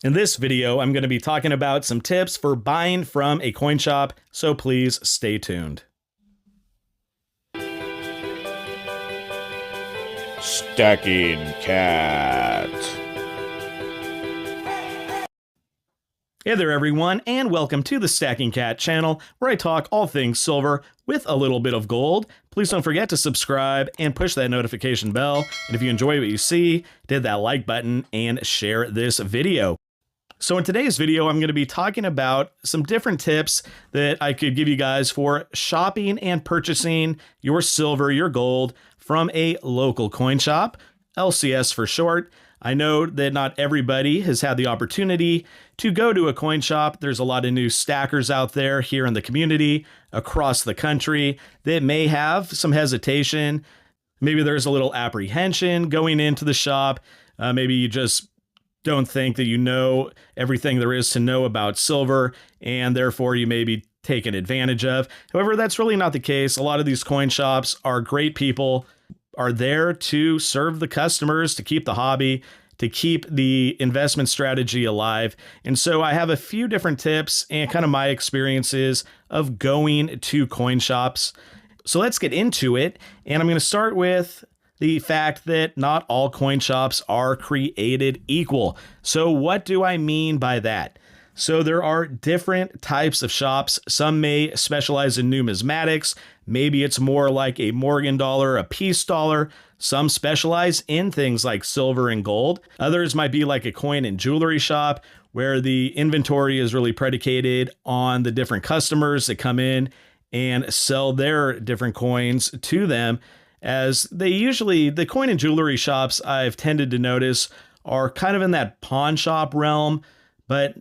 In this video, I'm going to be talking about some tips for buying from a coin shop, so please stay tuned. Stacking Cat. Hey there everyone, and welcome to the Stacking Kat channel, where I talk all things silver with a little bit of gold. Please don't forget to subscribe and push that notification bell. And if you enjoy what you see, hit that like button and share this video. So in today's video, I'm going to be talking about some different tips that I could give you guys for shopping and purchasing your silver, your gold from a local coin shop, LCS for short. I know that not everybody has had the opportunity to go to a coin shop. There's a lot of new stackers out there here in the community across the country that may have some hesitation. Maybe there's a little apprehension going into the shop. Maybe you just don't think that you know everything there is to know about silver, and therefore you may be taken advantage of. However, that's really not the case. A lot of these coin shops are great people, are there to serve the customers, to keep the hobby, to keep the investment strategy alive. And so I have a few different tips and kind of my experiences of going to coin shops. So let's get into it. And I'm going to start with the fact that not all coin shops are created equal. So what do I mean by that? So there are different types of shops. Some may specialize in numismatics. Maybe it's more like a Morgan dollar, a peace dollar. Some specialize in things like silver and gold. Others might be like a coin and jewelry shop, where the inventory is really predicated on the different customers that come in and sell their different coins to them. As the coin and jewelry shops I've tended to notice are kind of in that pawn shop realm, but,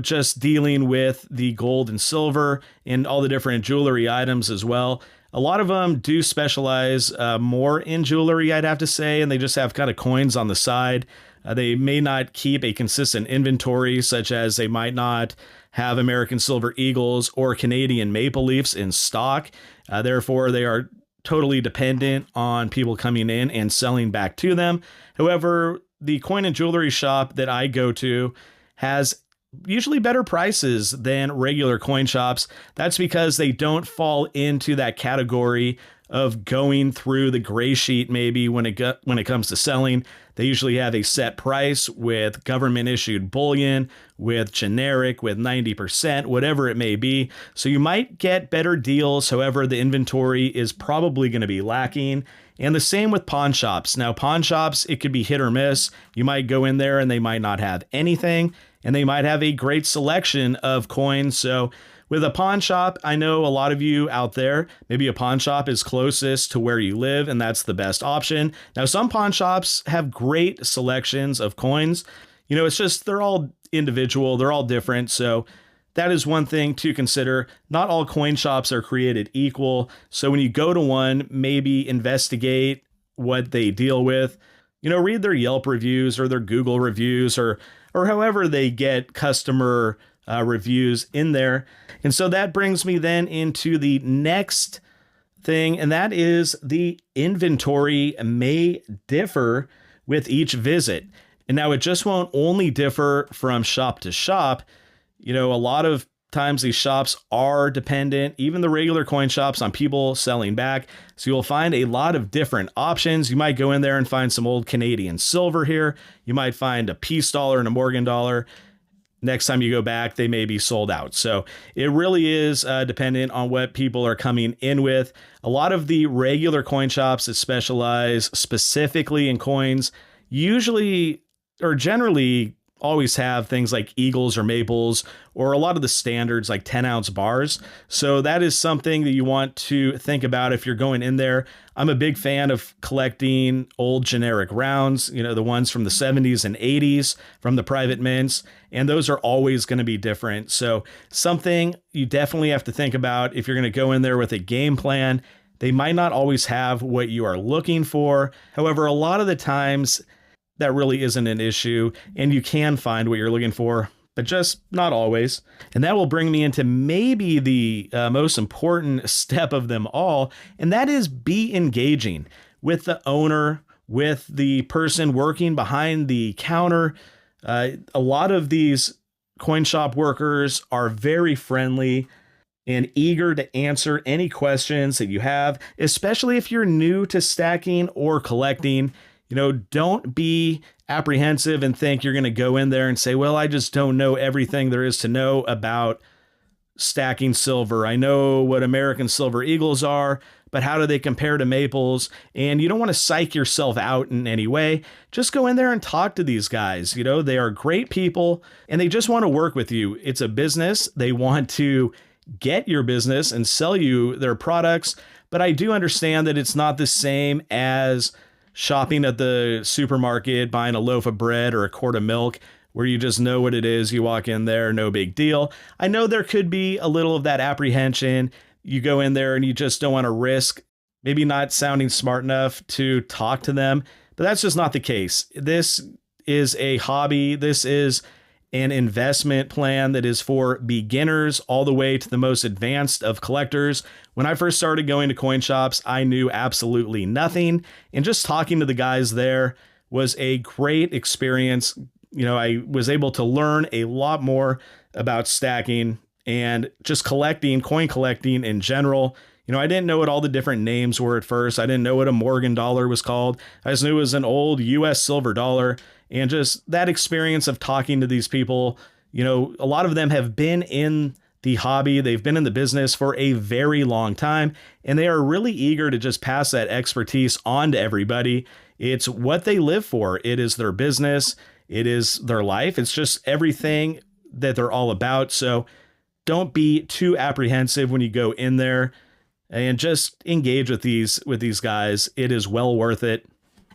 just dealing with the gold and silver and all the different jewelry items as well. A lot of them do specialize more in jewelry, I'd have to say, and they just have kind of coins on the side. They may not keep a consistent inventory, such as they might not have American Silver Eagles or Canadian Maple Leafs in stock. Therefore, they are totally dependent on people coming in and selling back to them. However, the coin and jewelry shop that I go to has usually better prices than regular coin shops. That's because they don't fall into that category of going through the gray sheet. Maybe when it comes to selling, they usually have a set price with government issued bullion, with generic, with 90%, whatever it may be. So you might get better deals. However, the inventory is probably going to be lacking. And the same with pawn shops. Now, pawn shops, it could be hit or miss. You might go in there and they might not have anything, and they might have a great selection of coins. So with a pawn shop, I know a lot of you out there, maybe a pawn shop is closest to where you live, and that's the best option. Now, some pawn shops have great selections of coins. It's just they're all individual, they're all different. So that is one thing to consider. Not all coin shops are created equal. So when you go to one, maybe investigate what they deal with. Read their Yelp reviews or their Google reviews or however they get customer reviews in there. And so that brings me then into the next thing, and that is the inventory may differ with each visit. And now it just won't only differ from shop to shop. A lot of times these shops are dependent, even the regular coin shops, on people selling back. So you'll find a lot of different options. You might go in there and find some old Canadian silver here. You might find a peace dollar and a Morgan dollar. Next time you go back, they may be sold out. So it really is dependent on what people are coming in with. A lot of the regular coin shops that specialize specifically in coins usually or generally always have things like eagles or maples, or a lot of the standards like 10-ounce bars. So that is something that you want to think about if you're going in there. I'm a big fan of collecting old generic rounds, the ones from the 70s and 80s from the private mints, and those are always going to be different. So something you definitely have to think about if you're going to go in there with a game plan. They might not always have what you are looking for. However, a lot of the times that really isn't an issue, and you can find what you're looking for, but just not always. And that will bring me into maybe the most important step of them all, and that is be engaging with the owner, with the person working behind the counter, A lot of these coin shop workers are very friendly and eager to answer any questions that you have, especially if you're new to stacking or collecting. Don't be apprehensive and think you're going to go in there and say, well, I just don't know everything there is to know about stacking silver. I know what American silver eagles are, but how do they compare to maples? And you don't want to psych yourself out in any way. Just go in there and talk to these guys. They are great people and they just want to work with you. It's a business. They want to get your business and sell you their products. But I do understand that it's not the same as shopping at the supermarket, buying a loaf of bread or a quart of milk, where you just know what it is. You walk in there, no big deal. I know there could be a little of that apprehension. You go in there and you just don't want to risk maybe not sounding smart enough to talk to them, but that's just not the case. This is a hobby. This is an investment plan that is for beginners all the way to the most advanced of collectors. When I first started going to coin shops, I knew absolutely nothing, and just talking to the guys there was a great experience. I was able to learn a lot more about stacking and just coin collecting in general. I didn't know what all the different names were at first. I didn't know what a Morgan dollar was called. I just knew it was an old US silver dollar. And just that experience of talking to these people, a lot of them have been in the hobby. They've been in the business for a very long time, and they are really eager to just pass that expertise on to everybody. It's what they live for. It is their business. It is their life. It's just everything that they're all about. So don't be too apprehensive when you go in there, and just engage with these guys. It is well worth it.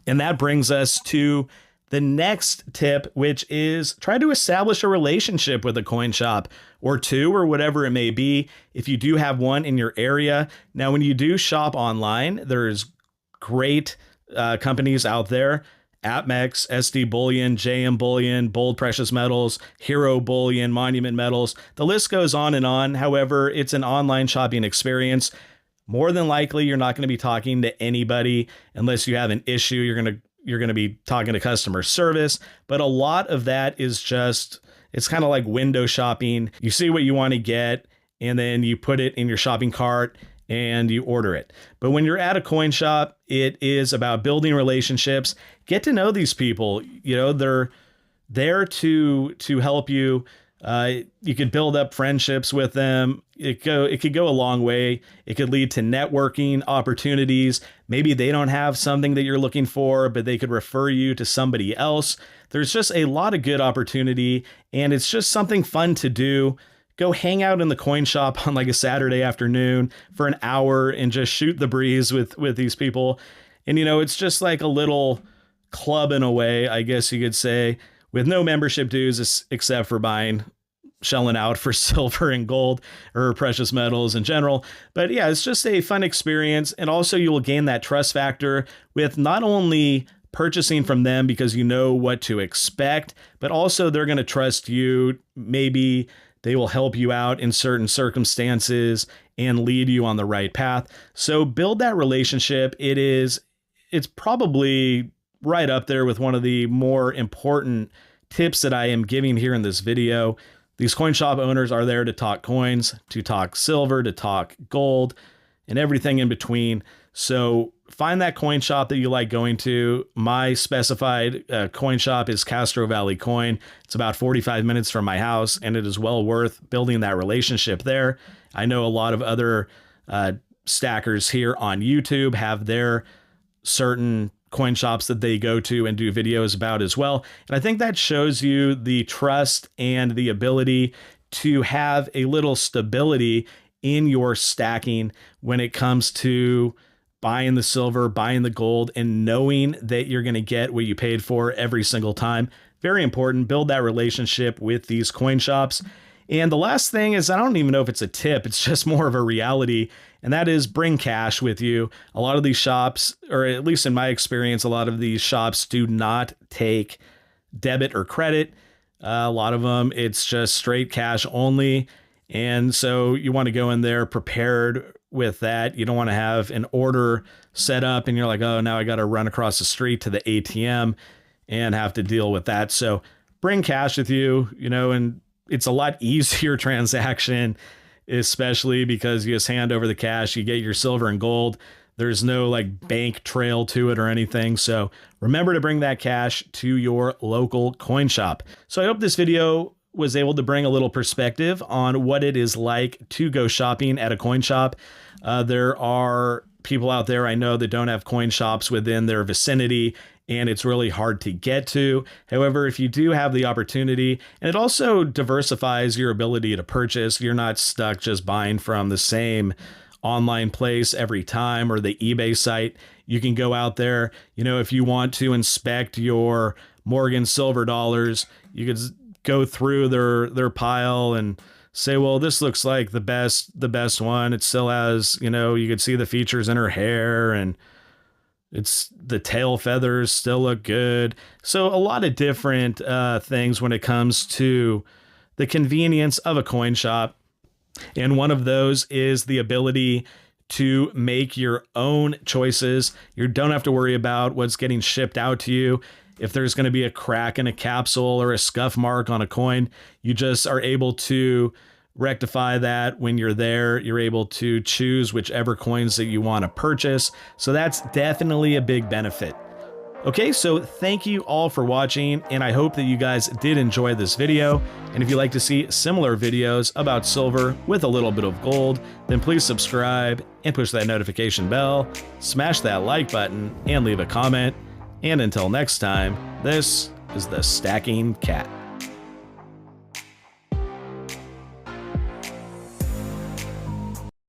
And that brings us to the next tip, which is try to establish a relationship with a coin shop or two, or whatever it may be, if you do have one in your area. Now, when you do shop online, there's great companies out there: APMEX, SD Bullion, JM Bullion, Bold Precious Metals, Hero Bullion, Monument Metals. The list goes on and on. However, it's an online shopping experience. More than likely, you're not going to be talking to anybody unless you have an issue. You're going to be talking to customer service. But a lot of that is it's kind of like window shopping. You see what you want to get, and then you put it in your shopping cart and you order it. But when you're at a coin shop, it is about building relationships. Get to know these people. They're there to help you. You could build up friendships with them. It could go a long way. It could lead to networking opportunities. Maybe they don't have something that you're looking for, but they could refer you to somebody else. There's just a lot of good opportunity, and it's just something fun to do. Go hang out in the coin shop on like a Saturday afternoon for an hour and just shoot the breeze with these people. And, it's just like a little club in a way, I guess you could say, with no membership dues except for shelling out for silver and gold or precious metals in general. But yeah, it's just a fun experience. And also you will gain that trust factor with not only purchasing from them because you know what to expect, but also they're going to trust you. Maybe they will help you out in certain circumstances and lead you on the right path. So build that relationship. It's probably right up there with one of the more important tips that I am giving here in this video. These coin shop owners are there to talk coins, to talk silver, to talk gold, and everything in between. So find that coin shop that you like going to. My specified coin shop is Castro Valley Coin. It's about 45 minutes from my house, and it is well worth building that relationship there. I know a lot of other stackers here on YouTube have their certain coin shops that they go to and do videos about as well. And I think that shows you the trust and the ability to have a little stability in your stacking when it comes to buying the silver, buying the gold, and knowing that you're going to get what you paid for every single time. Very important. Build that relationship with these coin shops. And the last thing is, I don't even know if it's a tip, it's just more of a reality, and that is bring cash with you. A lot of these shops, or at least in my experience, a lot of these shops do not take debit or credit. A lot of them, it's just straight cash only. And so you want to go in there prepared with that. You don't want to have an order set up and you're like, oh, now I got to run across the street to the ATM and have to deal with that. So bring cash with you, and it's a lot easier transaction, especially because you just hand over the cash, you get your silver and gold. There's no like bank trail to it or anything. So remember to bring that cash to your local coin shop. So I hope this video was able to bring a little perspective on what it is like to go shopping at a coin shop. There are people out there I know that don't have coin shops within their vicinity, and it's really hard to get to. However, if you do have the opportunity, and it also diversifies your ability to purchase, you're not stuck just buying from the same online place every time or the eBay site. You can go out there, if you want to inspect your Morgan silver dollars, you could go through their pile and say, well, this looks like the best one. It still has, you could see the features in her hair, and the tail feathers still look good. So a lot of different things when it comes to the convenience of a coin shop. And one of those is the ability to make your own choices. You don't have to worry about what's getting shipped out to you. If there's going to be a crack in a capsule or a scuff mark on a coin, you just are able to rectify that when you're there. You're able to choose whichever coins that you want to purchase. So that's definitely a big benefit. Okay, so thank you all for watching, and I hope that you guys did enjoy this video. And if you'd like to see similar videos about silver with a little bit of gold, then please subscribe and push that notification bell, smash that like button, and leave a comment. And until next time, this is the Stacking Cat.